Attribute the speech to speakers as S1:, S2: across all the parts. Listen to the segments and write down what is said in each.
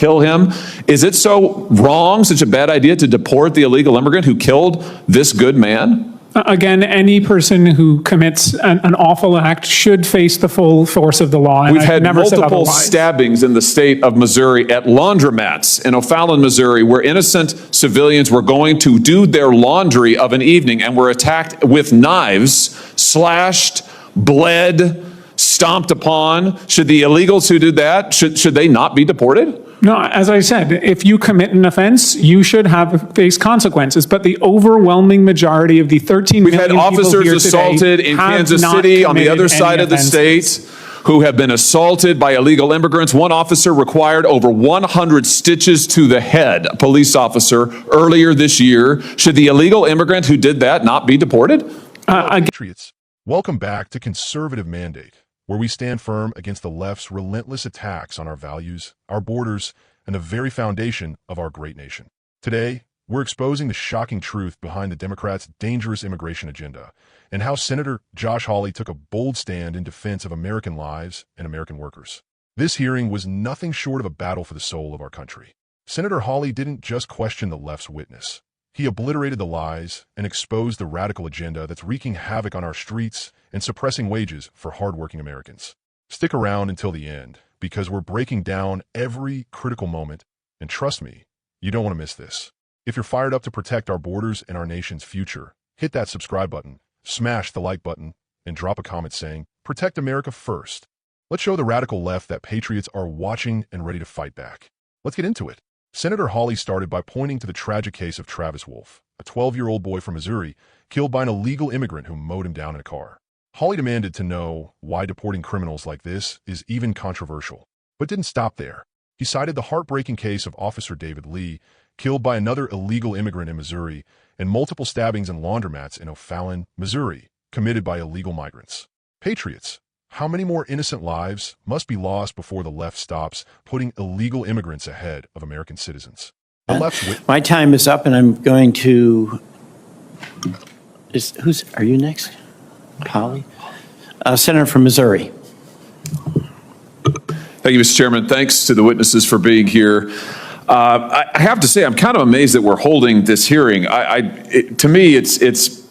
S1: kill him. Is it so wrong, such a bad idea to deport the illegal immigrant who killed this good man?
S2: Again, any person who commits an awful act should face the full force of the law. And
S1: We've had
S2: never said
S1: multiple
S2: otherwise.
S1: stabbings in the state of Missouri at laundromats in O'Fallon, Missouri, where innocent civilians were going to do their laundry of an evening and were attacked with knives, slashed, bled, stomped upon. Should the illegals who did that, should they not be deported?
S2: No, as I said, if you commit an offense, you should face consequences. But the overwhelming majority of the 13
S1: We've
S2: million
S1: had
S2: people
S1: officers
S2: here
S1: assaulted
S2: today
S1: in
S2: have
S1: Kansas
S2: not
S1: City on the
S2: committed
S1: other side
S2: any
S1: of the
S2: offenses.
S1: state who have been assaulted by illegal immigrants. One officer required over 100 stitches to the head, a police officer, earlier this year. Should the illegal immigrant who did that not be deported?
S3: Patriots, welcome back to Conservative Mandate, where we stand firm against the left's relentless attacks on our values, our borders, and the very foundation of our great nation. Today, we're exposing the shocking truth behind the Democrats' dangerous immigration agenda and how Senator Josh Hawley took a bold stand in defense of American lives and American workers. This hearing was nothing short of a battle for the soul of our country. Senator Hawley didn't just question the left's witness. He obliterated the lies and exposed the radical agenda that's wreaking havoc on our streets and suppressing wages for hardworking Americans. Stick around until the end, because we're breaking down every critical moment, and trust me, you don't want to miss this. If you're fired up to protect our borders and our nation's future, hit that subscribe button, smash the like button, and drop a comment saying, "Protect America first." Let's show the radical left that patriots are watching and ready to fight back. Let's get into it. Senator Hawley started by pointing to the tragic case of Travis Wolf, a 12-year-old boy from Missouri, killed by an illegal immigrant who mowed him down in a car. Hawley demanded to know why deporting criminals like this is even controversial, but didn't stop there. He cited the heartbreaking case of Officer David Lee, killed by another illegal immigrant in Missouri, and multiple stabbings in laundromats in O'Fallon, Missouri, committed by illegal migrants. Patriots, how many more innocent lives must be lost before the left stops putting illegal immigrants ahead of American citizens? The left's
S4: My time is up, and I'm going to. Are you next? Holly? Senator from Missouri.
S1: Thank you, Mr. Chairman. Thanks to the witnesses for being here. I have to say, I'm kind of amazed that we're holding this hearing. To me, it's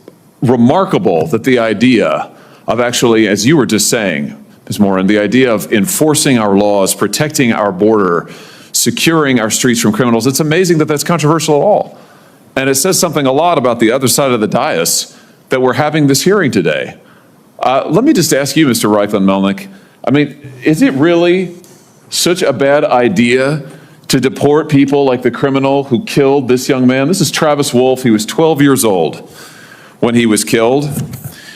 S1: remarkable that the idea of actually, as you were just saying, Ms. Moran, the idea of enforcing our laws, protecting our border, securing our streets from criminals, it's amazing that that's controversial at all. And it says something a lot about the other side of the dais that we're having this hearing today. Let me just ask you, Mr. Reifland-Melnick, I mean, is it really such a bad idea to deport people like the criminal who killed this young man? This is Travis Wolf. He was 12 years old when he was killed.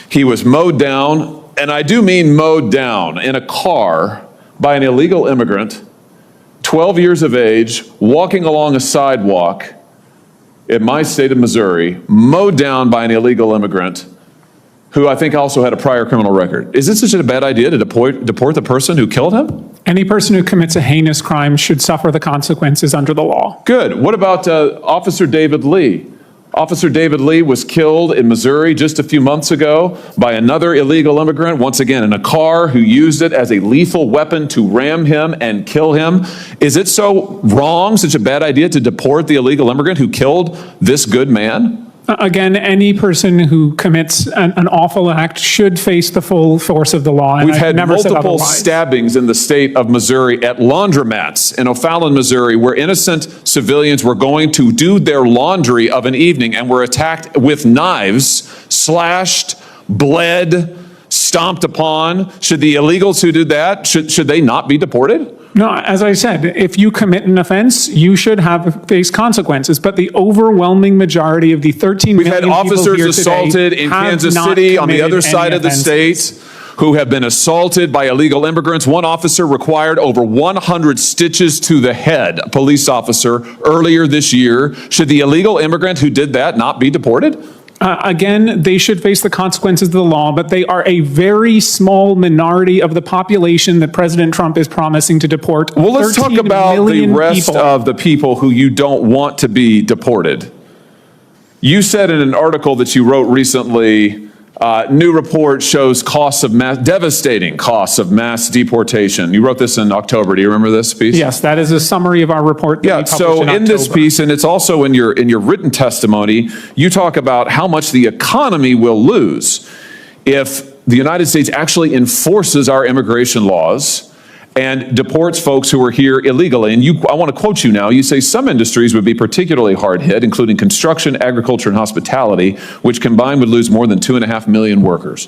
S1: He was mowed down, and I do mean mowed down, in a car by an illegal immigrant, 12 years of age, walking along a sidewalk in my state of Missouri, mowed down by an illegal immigrant who I think also had a prior criminal record. Is it such a bad idea to deport the person who killed him?
S2: Any person who commits a heinous crime should suffer the consequences under the law.
S1: Good. What about Officer David Lee? Officer David Lee was killed in Missouri just a few months ago by another illegal immigrant, once again in a car, who used it as a lethal weapon to ram him and kill him. Is it so wrong, such a bad idea to deport the illegal immigrant who killed this good man?
S2: Again, any person who commits an awful act should face the full force of the law. And
S1: We've had
S2: never said
S1: multiple
S2: otherwise.
S1: stabbings in the state of Missouri at laundromats in O'Fallon, Missouri, where innocent civilians were going to do their laundry of an evening and were attacked with knives, slashed, bled, stomped upon. Should the illegals who did that, should they not be deported?
S2: No, as I said, if you commit an offense, you should face consequences. But the overwhelming majority of the 13
S1: We've
S2: million
S1: had
S2: people
S1: officers
S2: here
S1: assaulted
S2: today
S1: in
S2: have
S1: Kansas
S2: not
S1: City on the
S2: committed
S1: other side
S2: any
S1: of the
S2: offenses.
S1: state who have been assaulted by illegal immigrants. One officer required over 100 stitches to the head, a police officer, earlier this year. Should the illegal immigrant who did that not be deported?
S2: Again, they should face the consequences of the law, but they are a very small minority of the population that President Trump is promising to deport.
S1: Well, let's talk about the rest of the people who you don't want to be deported. You said in an article that you wrote recently New report shows devastating costs of mass deportation. You wrote this in October. Do you remember this piece?
S2: Yes, that is a summary of our report that we published
S1: so in this
S2: October.
S1: piece, and it's also in your written testimony, you talk about how much the economy will lose if the United States actually enforces our immigration laws and deports folks who are here illegally. And I want to quote you now. You say some industries would be particularly hard hit, including construction, agriculture, and hospitality, which combined would lose more than 2.5 million workers.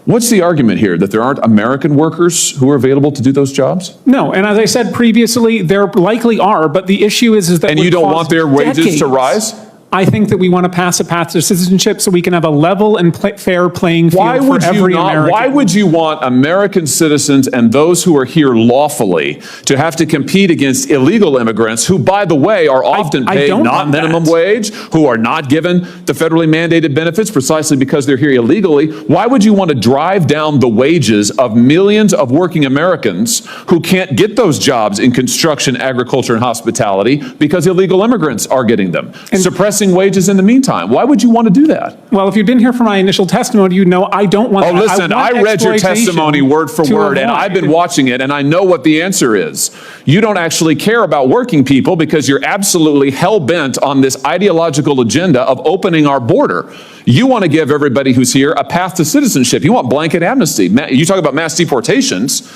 S1: What's the argument here, that there aren't American workers who are available to do those jobs?
S2: No, and as I said previously, there likely are, but the issue is that
S1: And you don't want their wages to rise?
S2: I think that we want to pass a path to citizenship so we can have a level and fair playing field for every American.
S1: Why would you want American citizens and those who are here lawfully to have to compete against illegal immigrants who, by the way, are often paid not minimum wage, who are not given the federally mandated benefits precisely because they're here illegally? Why would you want to drive down the wages of millions of working Americans who can't get those jobs in construction, agriculture, and hospitality because illegal immigrants are getting them? Suppressing wages in the meantime. Why would you want to do that?
S2: Well, if you'd been here for my initial testimony, you'd know I don't want that.
S1: Listen, I read your testimony word for word, and I've been watching it, and I know what the answer is. You don't actually care about working people because you're absolutely hell-bent on this ideological agenda of opening our border. You want to give everybody who's here a path to citizenship. You want blanket amnesty. You talk about mass deportations.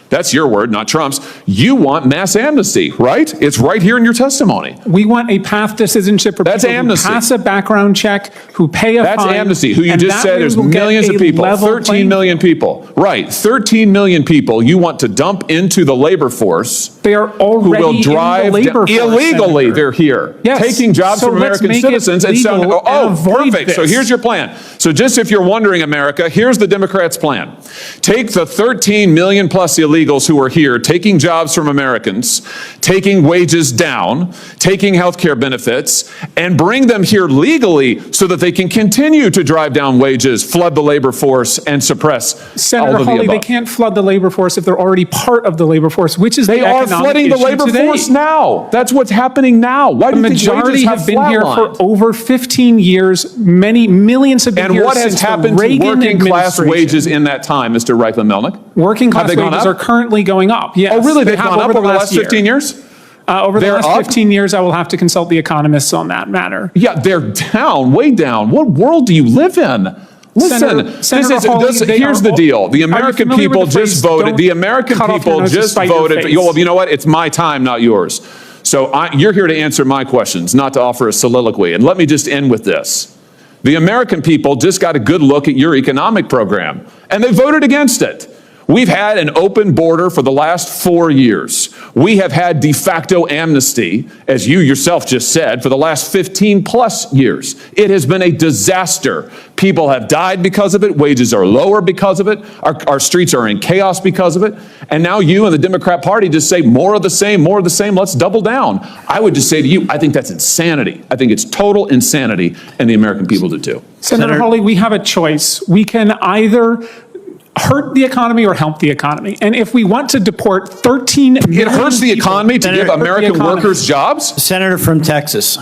S1: That's your word, not Trump's. You want mass amnesty, right? It's right here in your testimony.
S2: We want a path to citizenship for people who pass a background check, who pay a fine.
S1: That's amnesty, who you just said there's millions of people, 13 million people. Right, 13 million people you want to dump into the labor force.
S2: They are already
S1: who will drive
S2: in the labor force,
S1: illegally.
S2: Senator.
S1: They're here, taking jobs from American citizens and saying, perfect. So here's your plan. So just if you're wondering, America, here's the Democrats' plan. Take the 13 million plus illegals who are here, taking jobs from Americans, taking wages down, taking health care benefits, and bring them here legally so that they can continue to drive down wages, flood the labor force, and suppress
S2: Senator
S1: all of the
S2: Hawley,
S1: above.
S2: they can't flood the labor force if they're already part of the labor force, which is
S1: They are flooding the labor force now. That's what's happening now. Why do you think wages
S2: majority have been here
S1: flatlined?
S2: for over 15 years. Many millions have been
S1: And
S2: here
S1: what has
S2: since the
S1: happened to
S2: Reagan
S1: working class
S2: administration.
S1: wages in that time, Mr. Reichlin-Melnick?
S2: Working class
S1: Have they gone
S2: wages
S1: up?
S2: are currently going up. Yes.
S1: Oh, really?
S2: They
S1: They've
S2: have
S1: gone up over the last
S2: year.
S1: 15 years?
S2: Over the
S1: They're
S2: last
S1: up?
S2: 15 years, I will have to consult the economists on that matter.
S1: Yeah, they're down, way down. What world do you live in? Listen,
S2: Senator Hawley,
S1: here's the deal. The American people just voted. The American people just voted. Well, you know what? It's my time, not yours. So you're here to answer my questions, not to offer a soliloquy. And let me just end with this. The American people just got a good look at your economic program, and they voted against it. We've had an open border for the last 4 years. We have had de facto amnesty, as you yourself just said, for the last 15 plus years. It has been a disaster. People have died because of it. Wages are lower because of it. Our streets are in chaos because of it. And now you and the Democrat Party just say more of the same, more of the same. Let's double down. I would just say to you, I think that's insanity. I think it's total insanity, and the American people do too.
S2: Senator Hawley, we have a choice. We can either hurt the economy or help the economy. And if we want to deport 13 million
S1: It hurts the economy to give American workers jobs?
S4: Senator from Texas.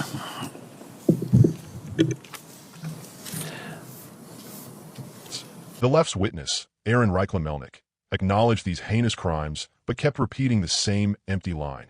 S3: The left's witness, Aaron Reichlin-Melnick, acknowledged these heinous crimes, but kept repeating the same empty line.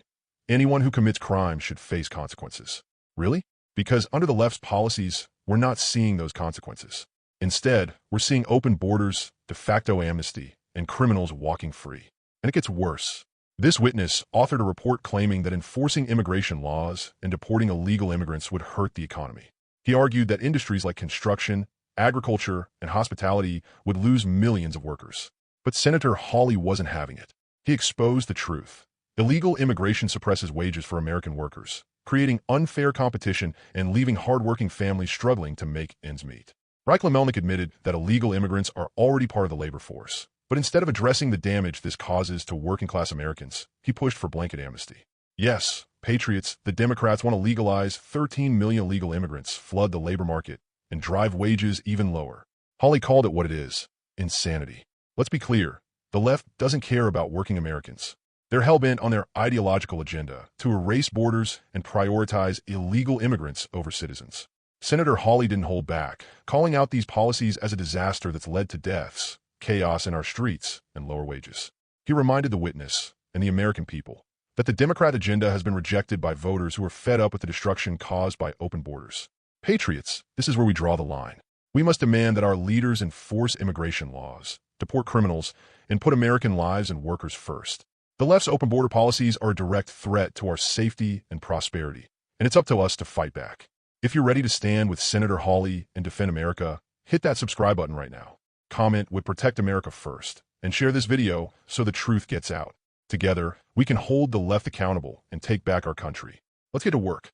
S3: Anyone who commits crimes should face consequences. Really? Because under the left's policies, we're not seeing those consequences. Instead, we're seeing open borders, de facto amnesty, and criminals walking free. And it gets worse. This witness authored a report claiming that enforcing immigration laws and deporting illegal immigrants would hurt the economy. He argued that industries like construction, agriculture, and hospitality would lose millions of workers. But Senator Hawley wasn't having it. He exposed the truth. Illegal immigration suppresses wages for American workers, creating unfair competition and leaving hardworking families struggling to make ends meet. Reichlin-Melnick admitted that illegal immigrants are already part of the labor force, but instead of addressing the damage this causes to working-class Americans, he pushed for blanket amnesty. Yes, patriots, the Democrats want to legalize 13 million illegal immigrants, flood the labor market, and drive wages even lower. Hawley called it what it is: insanity. Let's be clear, the left doesn't care about working Americans. They're hell-bent on their ideological agenda to erase borders and prioritize illegal immigrants over citizens. Senator Hawley didn't hold back, calling out these policies as a disaster that's led to deaths, chaos in our streets, and lower wages. He reminded the witness and the American people that the Democrat agenda has been rejected by voters who are fed up with the destruction caused by open borders. Patriots, this is where we draw the line. We must demand that our leaders enforce immigration laws, deport criminals, and put American lives and workers first. The left's open border policies are a direct threat to our safety and prosperity, and it's up to us to fight back. If you're ready to stand with Senator Hawley and defend America, hit that subscribe button right now. Comment with Protect America First, and share this video so the truth gets out. Together, we can hold the left accountable and take back our country. Let's get to work.